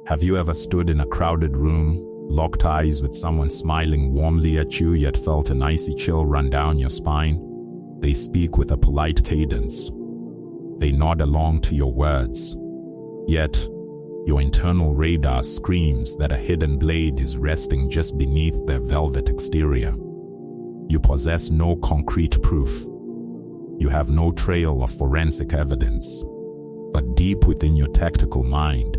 Have you ever stood in a crowded room, locked eyes with someone smiling warmly at you, yet felt an icy chill run down your spine? They speak with a polite cadence. They nod along to your words. Yet, your internal radar screams that a hidden blade is resting just beneath their velvet exterior. You possess no concrete proof. You have no trail of forensic evidence. But deep within your tactical mind,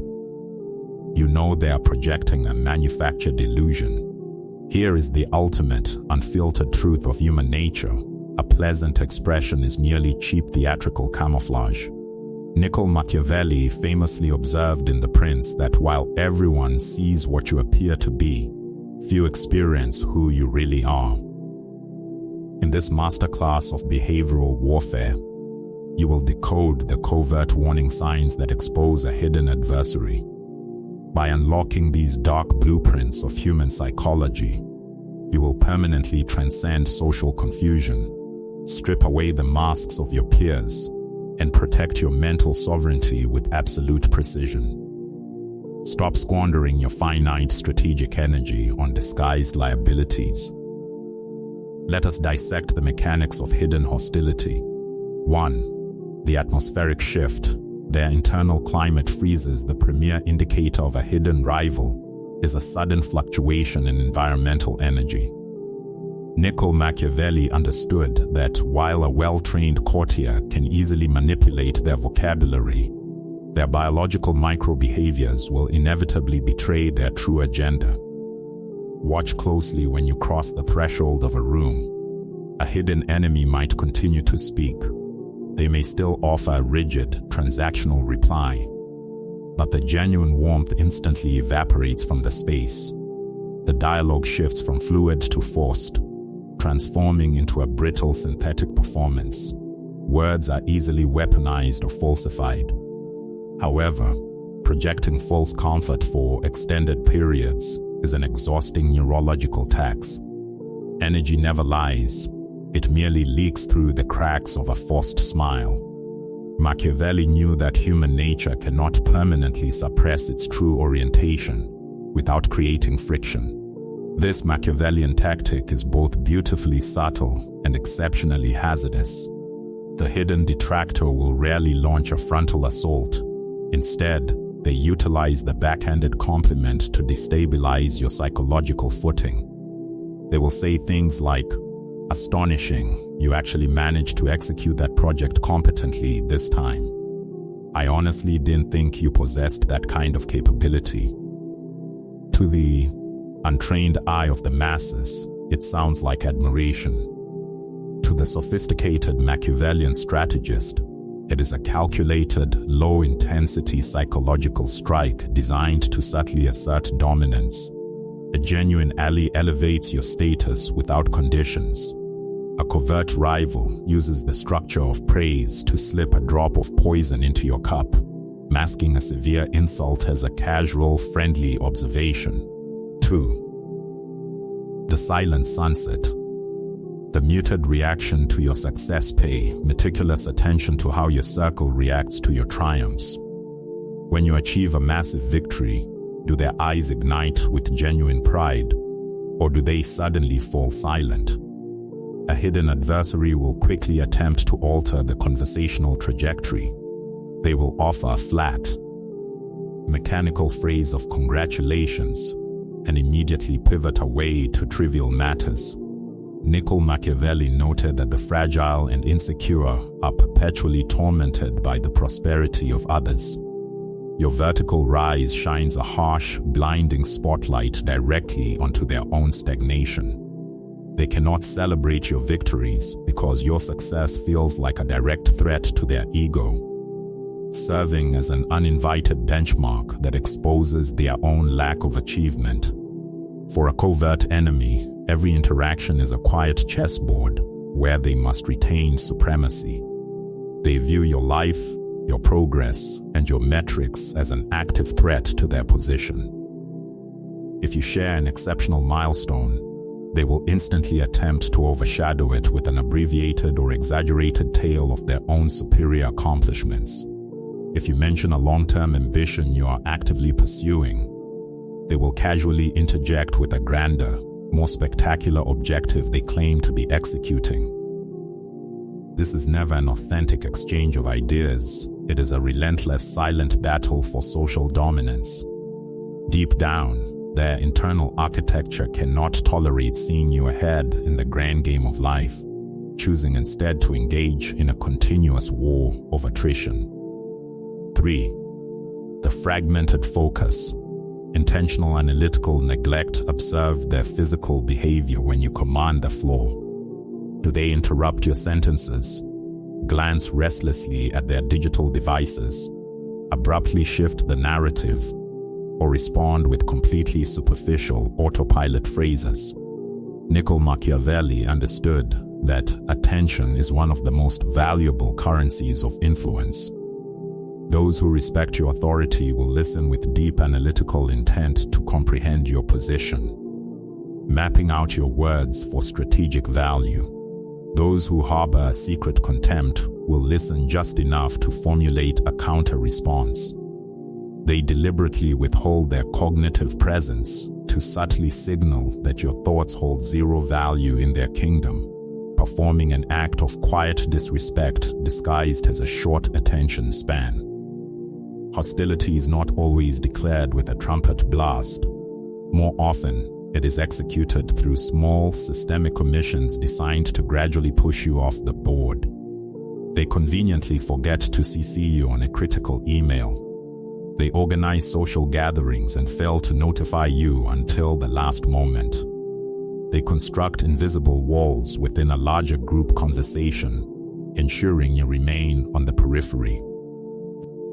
you know they are projecting a manufactured illusion. Here is the ultimate, unfiltered truth of human nature. A pleasant expression is merely cheap theatrical camouflage. Niccolo Machiavelli famously observed in The Prince that while everyone sees what you appear to be, few experience who you really are. In this masterclass of behavioral warfare, you will decode the covert warning signs that expose a hidden adversary. By unlocking these dark blueprints of human psychology, you will permanently transcend social confusion, strip away the masks of your peers, and protect your mental sovereignty with absolute precision. Stop squandering your finite strategic energy on disguised liabilities. Let us dissect the mechanics of hidden hostility. 1. The atmospheric shift. Their internal climate freezes. The premier indicator of a hidden rival is a sudden fluctuation in environmental energy. Niccolo Machiavelli understood that while a well-trained courtier can easily manipulate their vocabulary, their biological micro-behaviors will inevitably betray their true agenda. Watch closely when you cross the threshold of a room. A hidden enemy might continue to speak. They may still offer a rigid, transactional reply, but the genuine warmth instantly evaporates from the space. The dialogue shifts from fluid to forced, transforming into a brittle synthetic performance. Words are easily weaponized or falsified. However, projecting false comfort for extended periods is an exhausting neurological tax. Energy never lies. It merely leaks through the cracks of a forced smile. Machiavelli knew that human nature cannot permanently suppress its true orientation without creating friction. This Machiavellian tactic is both beautifully subtle and exceptionally hazardous. The hidden detractor will rarely launch a frontal assault. Instead, they utilize the backhanded compliment to destabilize your psychological footing. They will say things like, "Astonishing, you actually managed to execute that project competently this time. I honestly didn't think you possessed that kind of capability." To the untrained eye of the masses, it sounds like admiration. To the sophisticated Machiavellian strategist, it is a calculated, low-intensity psychological strike designed to subtly assert dominance. A genuine ally elevates your status without conditions. A covert rival uses the structure of praise to slip a drop of poison into your cup, masking a severe insult as a casual, friendly observation. 2. The silent sunset. The muted reaction to your success. Pay meticulous attention to how your circle reacts to your triumphs. When you achieve a massive victory, do their eyes ignite with genuine pride, or do they suddenly fall silent? A hidden adversary will quickly attempt to alter the conversational trajectory. They will offer a flat, mechanical phrase of congratulations and immediately pivot away to trivial matters. Niccolo Machiavelli noted that the fragile and insecure are perpetually tormented by the prosperity of others. Your vertical rise shines a harsh, blinding spotlight directly onto their own stagnation. They cannot celebrate your victories because your success feels like a direct threat to their ego, serving as an uninvited benchmark that exposes their own lack of achievement. For a covert enemy, every interaction is a quiet chessboard where they must retain supremacy. They view your life, your progress, and your metrics as an active threat to their position. If you share an exceptional milestone, they will instantly attempt to overshadow it with an abbreviated or exaggerated tale of their own superior accomplishments. If you mention a long-term ambition you are actively pursuing, they will casually interject with a grander, more spectacular objective they claim to be executing. This is never an authentic exchange of ideas. It is a relentless, silent battle for social dominance. Deep down, their internal architecture cannot tolerate seeing you ahead in the grand game of life, choosing instead to engage in a continuous war of attrition. 3. The fragmented focus. Intentional analytical neglect. Observe their physical behavior when you command the floor. Do they interrupt your sentences, glance restlessly at their digital devices, abruptly shift the narrative, or respond with completely superficial autopilot phrases? Niccolo Machiavelli understood that attention is one of the most valuable currencies of influence. Those who respect your authority will listen with deep analytical intent to comprehend your position, mapping out your words for strategic value. Those who harbor a secret contempt will listen just enough to formulate a counter-response. They deliberately withhold their cognitive presence to subtly signal that your thoughts hold zero value in their kingdom, performing an act of quiet disrespect disguised as a short attention span. Hostility is not always declared with a trumpet blast. More often, it is executed through small, systemic omissions designed to gradually push you off the board. They conveniently forget to CC you on a critical email. They organize social gatherings and fail to notify you until the last moment. They construct invisible walls within a larger group conversation, ensuring you remain on the periphery.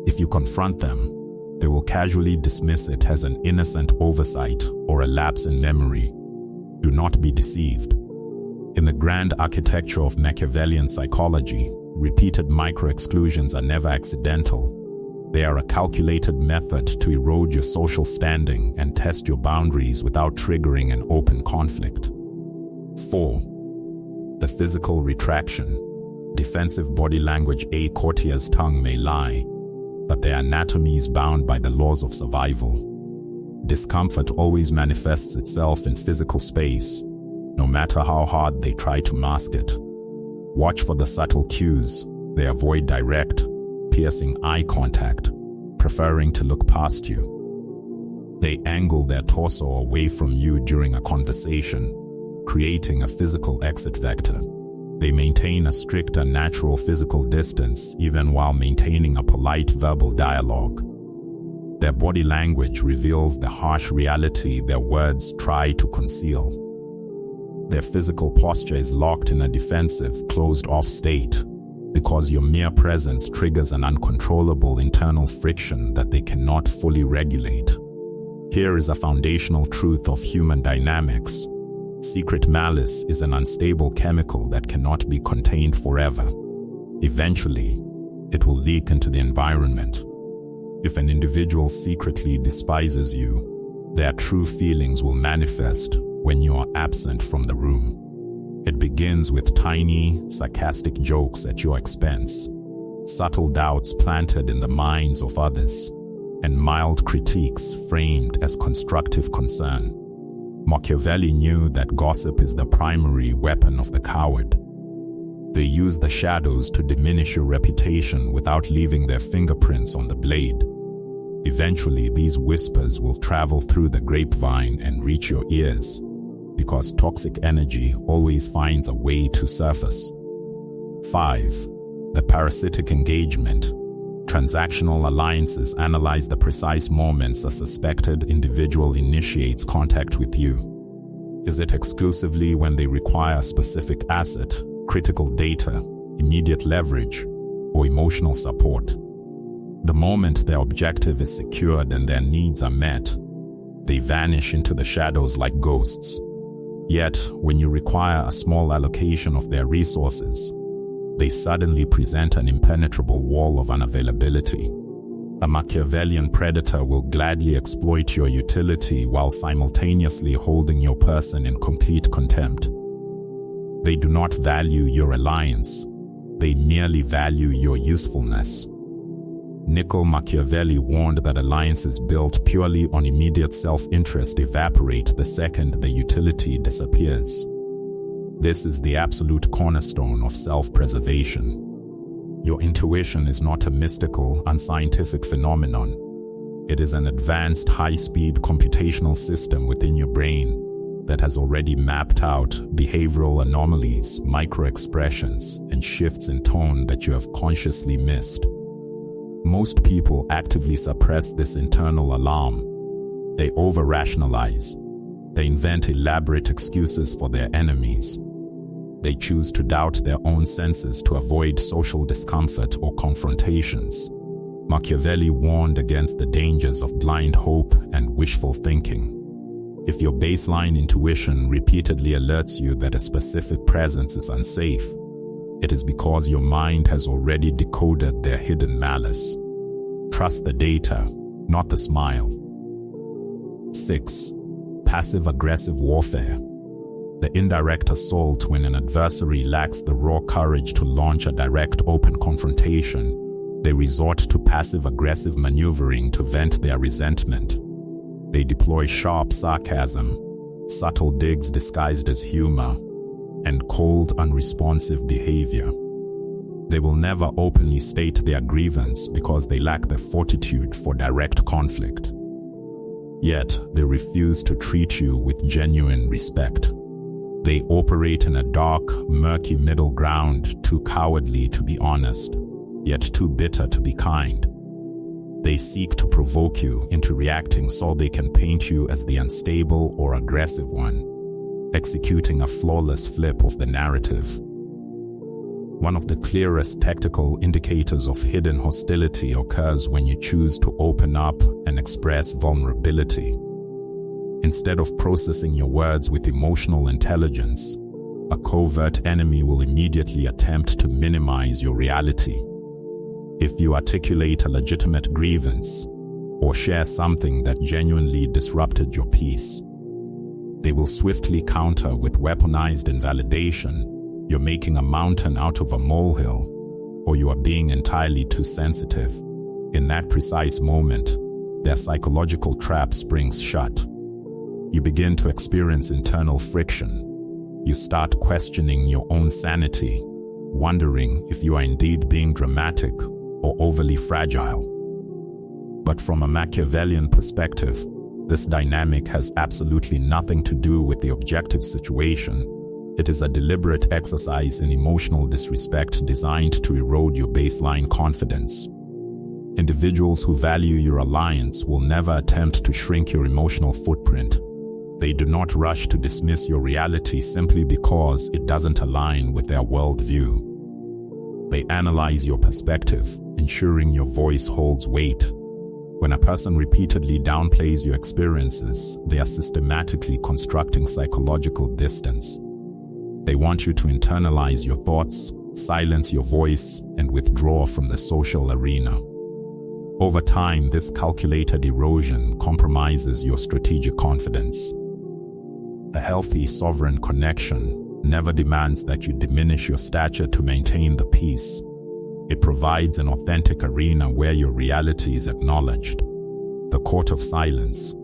If you confront them, they will casually dismiss it as an innocent oversight or a lapse in memory. Do not be deceived. In the grand architecture of Machiavellian psychology, repeated micro-exclusions are never accidental. They are a calculated method to erode your social standing and test your boundaries without triggering an open conflict. 4. The physical retraction. Defensive body language. A courtier's tongue may lie, but their anatomy is bound by the laws of survival. Discomfort always manifests itself in physical space, no matter how hard they try to mask it. Watch for the subtle cues. They avoid direct, piercing eye contact, preferring to look past you. They angle their torso away from you during a conversation, creating a physical exit vector. They maintain a strict and natural physical distance even while maintaining a polite verbal dialogue. Their body language reveals the harsh reality their words try to conceal. Their physical posture is locked in a defensive, closed-off state because your mere presence triggers an uncontrollable internal friction that they cannot fully regulate. Here is a foundational truth of human dynamics. Secret malice is an unstable chemical that cannot be contained forever. Eventually, it will leak into the environment. If an individual secretly despises you, their true feelings will manifest when you are absent from the room. It begins with tiny, sarcastic jokes at your expense, subtle doubts planted in the minds of others, and mild critiques framed as constructive concern. Machiavelli knew that gossip is the primary weapon of the coward. They use the shadows to diminish your reputation without leaving their fingerprints on the blade. Eventually, these whispers will travel through the grapevine and reach your ears, because toxic energy always finds a way to surface. 5. The parasitic engagement. Transactional alliances analyze the precise moments a suspected individual initiates contact with you. Is it exclusively when they require a specific asset, critical data, immediate leverage, or emotional support? The moment their objective is secured and their needs are met, they vanish into the shadows like ghosts. Yet, when you require a small allocation of their resources, they suddenly present an impenetrable wall of unavailability. A Machiavellian predator will gladly exploit your utility while simultaneously holding your person in complete contempt. They do not value your alliance, they merely value your usefulness. Niccolo Machiavelli warned that alliances built purely on immediate self-interest evaporate the second the utility disappears. This is the absolute cornerstone of self-preservation. Your intuition is not a mystical, unscientific phenomenon. It is an advanced, high-speed computational system within your brain that has already mapped out behavioral anomalies, micro-expressions, and shifts in tone that you have consciously missed. Most people actively suppress this internal alarm. They over-rationalize. They invent elaborate excuses for their enemies. They choose to doubt their own senses to avoid social discomfort or confrontations. Machiavelli warned against the dangers of blind hope and wishful thinking. If your baseline intuition repeatedly alerts you that a specific presence is unsafe, it is because your mind has already decoded their hidden malice. Trust the data, not the smile. 6. Passive-aggressive warfare. The indirect assault when an adversary lacks the raw courage to launch a direct open confrontation. They resort to passive-aggressive maneuvering to vent their resentment. They deploy sharp sarcasm, subtle digs disguised as humor, and cold, unresponsive behavior. They will never openly state their grievance because they lack the fortitude for direct conflict. Yet, they refuse to treat you with genuine respect. They operate in a dark, murky middle ground, too cowardly to be honest, yet too bitter to be kind. They seek to provoke you into reacting so they can paint you as the unstable or aggressive one, executing a flawless flip of the narrative. One of the clearest tactical indicators of hidden hostility occurs when you choose to open up and express vulnerability. Instead of processing your words with emotional intelligence, a covert enemy will immediately attempt to minimize your reality. If you articulate a legitimate grievance or share something that genuinely disrupted your peace, they will swiftly counter with weaponized invalidation. You're making a mountain out of a molehill, or you are being entirely too sensitive. In that precise moment, their psychological trap springs shut. You begin to experience internal friction. You start questioning your own sanity, wondering if you are indeed being dramatic or overly fragile. But from a Machiavellian perspective, this dynamic has absolutely nothing to do with the objective situation. It is a deliberate exercise in emotional disrespect designed to erode your baseline confidence. Individuals who value your alliance will never attempt to shrink your emotional footprint. They do not rush to dismiss your reality simply because it doesn't align with their worldview. They analyze your perspective, ensuring your voice holds weight. When a person repeatedly downplays your experiences, they are systematically constructing psychological distance. They want you to internalize your thoughts, silence your voice, and withdraw from the social arena. Over time, this calculated erosion compromises your strategic confidence. A healthy, sovereign connection never demands that you diminish your stature to maintain the peace. It provides an authentic arena where your reality is acknowledged. The court of silence.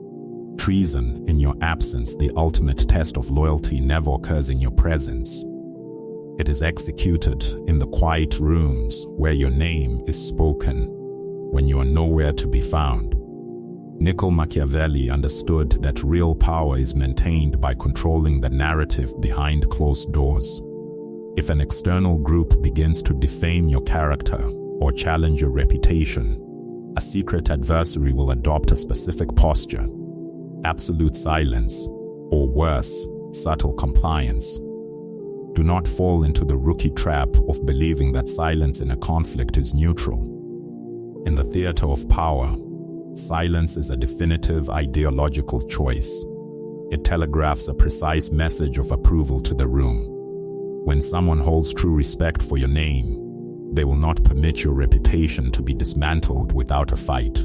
Treason in your absence, the ultimate test of loyalty, never occurs in your presence. It is executed in the quiet rooms where your name is spoken, when you are nowhere to be found. Niccolo Machiavelli understood that real power is maintained by controlling the narrative behind closed doors. If an external group begins to defame your character or challenge your reputation, a secret adversary will adopt a specific posture: absolute silence, or worse, subtle compliance. Do not fall into the rookie trap of believing that silence in a conflict is neutral. In the theater of power, silence is a definitive ideological choice. It telegraphs a precise message of approval to the room. When someone holds true respect for your name, they will not permit your reputation to be dismantled without a fight.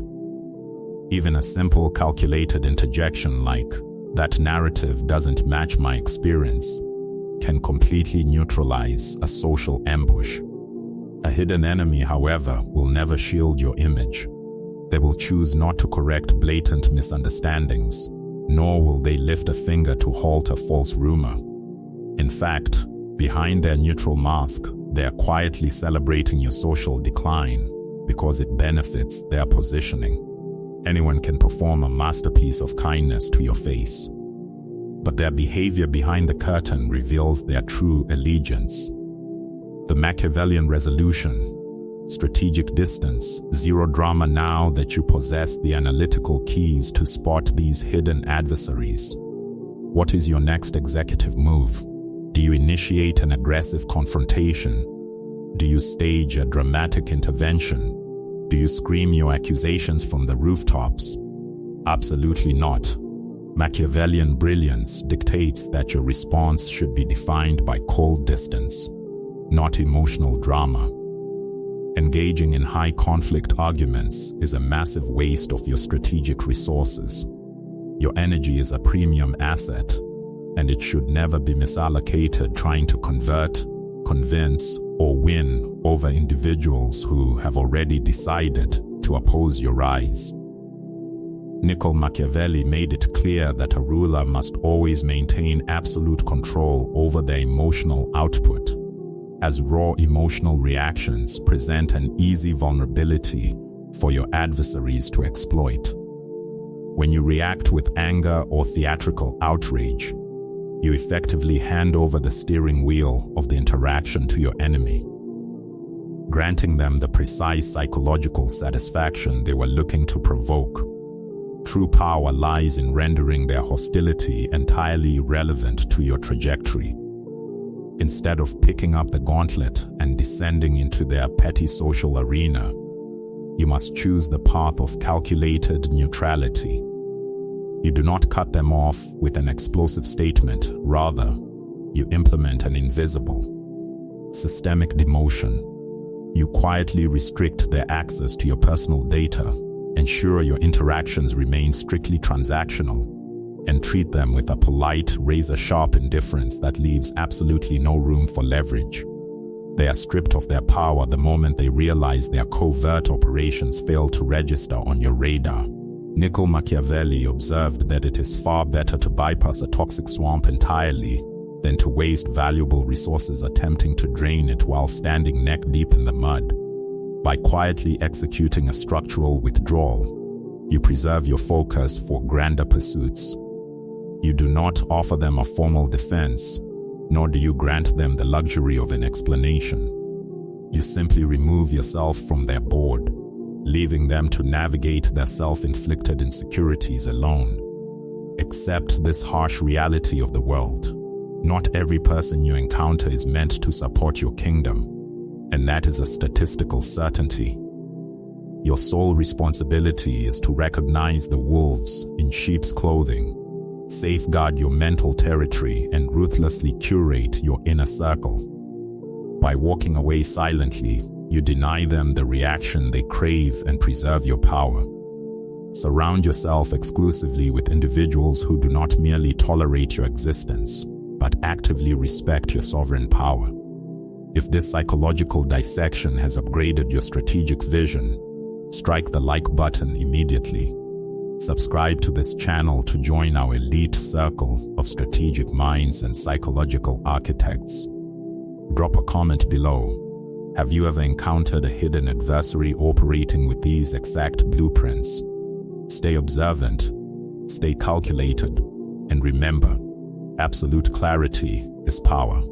Even a simple calculated interjection like, "That narrative doesn't match my experience," can completely neutralize a social ambush. A hidden enemy, however, will never shield your image. They will choose not to correct blatant misunderstandings, nor will they lift a finger to halt a false rumor. In fact, behind their neutral mask, they are quietly celebrating your social decline because it benefits their positioning. Anyone can perform a masterpiece of kindness to your face, but their behavior behind the curtain reveals their true allegiance. The Machiavellian resolution: strategic distance, zero drama. Now that you possess the analytical keys to spot these hidden adversaries, what is your next executive move? Do you initiate an aggressive confrontation? Do you stage a dramatic intervention? Do you scream your accusations from the rooftops? Absolutely not. Machiavellian brilliance dictates that your response should be defined by cold distance, not emotional drama. Engaging in high-conflict arguments is a massive waste of your strategic resources. Your energy is a premium asset, and it should never be misallocated trying to convert, convince, or win over individuals who have already decided to oppose your rise. Niccolo Machiavelli made it clear that a ruler must always maintain absolute control over their emotional output, as raw emotional reactions present an easy vulnerability for your adversaries to exploit. When you react with anger or theatrical outrage, you effectively hand over the steering wheel of the interaction to your enemy, granting them the precise psychological satisfaction they were looking to provoke. True power lies in rendering their hostility entirely irrelevant to your trajectory. Instead of picking up the gauntlet and descending into their petty social arena, you must choose the path of calculated neutrality. You do not cut them off with an explosive statement, rather, you implement an invisible, systemic demotion. You quietly restrict their access to your personal data, ensure your interactions remain strictly transactional, and treat them with a polite, razor-sharp indifference that leaves absolutely no room for leverage. They are stripped of their power the moment they realize their covert operations fail to register on your radar. Niccolo Machiavelli observed that it is far better to bypass a toxic swamp entirely than to waste valuable resources attempting to drain it while standing neck-deep in the mud. By quietly executing a structural withdrawal, you preserve your focus for grander pursuits. You do not offer them a formal defense, nor do you grant them the luxury of an explanation. You simply remove yourself from their board, leaving them to navigate their self-inflicted insecurities alone. Accept this harsh reality of the world. Not every person you encounter is meant to support your kingdom, and that is a statistical certainty. Your sole responsibility is to recognize the wolves in sheep's clothing, safeguard your mental territory, and ruthlessly curate your inner circle. By walking away silently, you deny them the reaction they crave and preserve your power. Surround yourself exclusively with individuals who do not merely tolerate your existence, but actively respect your sovereign power. If this psychological dissection has upgraded your strategic vision, strike the like button immediately. Subscribe to this channel to join our elite circle of strategic minds and psychological architects. Drop a comment below. Have you ever encountered a hidden adversary operating with these exact blueprints? Stay observant, stay calculated, and remember, absolute clarity is power.